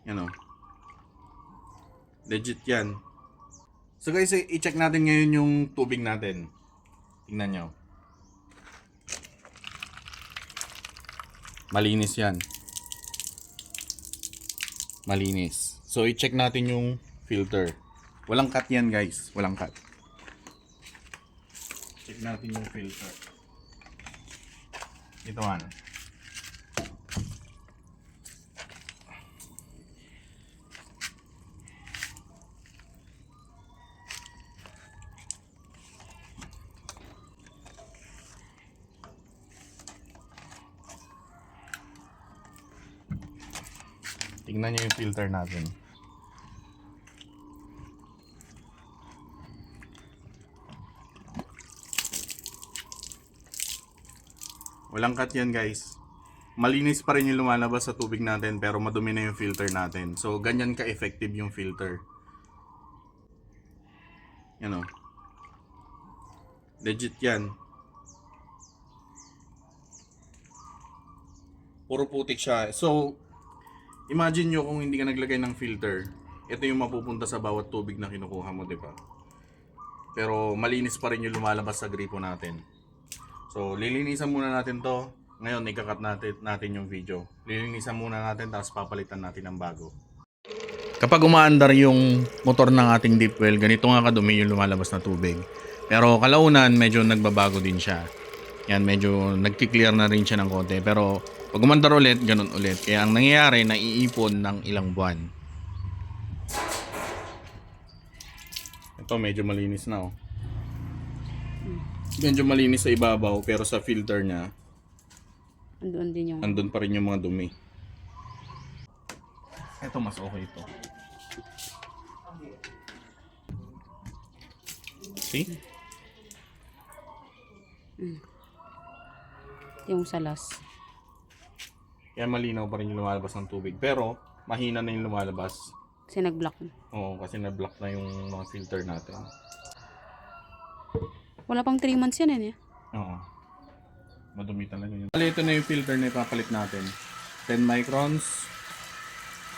Yan o. Legit yan. So guys, i-check natin ngayon yung tubig natin. Tingnan nyo. Malinis yan. Malinis. So i-check natin yung filter. Walang cut yan guys. Walang cut. Check natin yung filter. Ito ano. Tingnan nyo yung filter natin. Walang cut yan guys. Malinis pa rin yung lumalabas sa tubig natin pero madumi na yung filter natin. So ganyan ka-effective yung filter. Yan o. Legit yan. Puro putik siya. So imagine nyo kung hindi ka naglagay ng filter. Ito yung mapupunta sa bawat tubig na kinukuha mo, di ba? Pero malinis pa rin yung lumalabas sa gripo natin. So lilinisan muna natin to. Ngayon ikakat natin yung video. Lilinisan muna natin tapos papalitan natin ng bago. Kapag umaandar yung motor ng ating deep well, ganito nga kadumi yung lumalabas na tubig. Pero kalaunan medyo nagbabago din siya. Yan, medyo nagki-clear na rin siya ng konti. Pero pag umandar ulit, ganun ulit. Kaya ang nangyayari, naiipon ng ilang buwan. Ito medyo malinis na oh. Medyo malinis sa ibabaw pero sa filter niya andun pa rin yung mga dumi. Ito mas okay ito. See? Yung salas. Kaya malinaw pa rin yung lumalabas ng tubig pero mahina na yung lumalabas. Kasi nag-block. Oo, kasi na-block na yung mga filter natin. Wala pang 3 months yan eh. Oo. Madumi talaga yun. Ito na yung filter na ipapalit natin. 10 microns,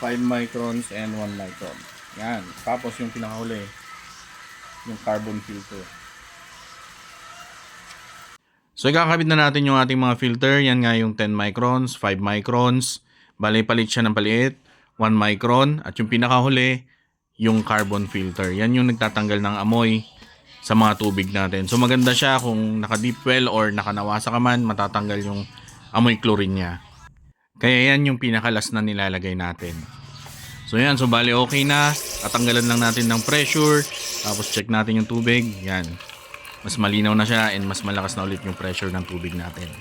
5 microns, and 1 micron. Yan. Tapos yung pinakahuli, yung carbon filter. So ikakabit na natin yung ating mga filter. Yan nga yung 10 microns, 5 microns. Bali palit siya ng paliit, 1 micron. At yung pinakahuli, yung carbon filter. Yan yung nagtatanggal ng amoy sa mga tubig natin. So maganda siya kung naka-deep well or naka-nawasa ka man, matatanggal yung amoy chlorine niya. Kaya yan yung pinakalas na nilalagay natin. So yan, so bali okay na. Tatanggalan lang natin ng pressure. Tapos check natin yung tubig. Yan. Mas malinaw na siya and mas malakas na ulit yung pressure ng tubig natin.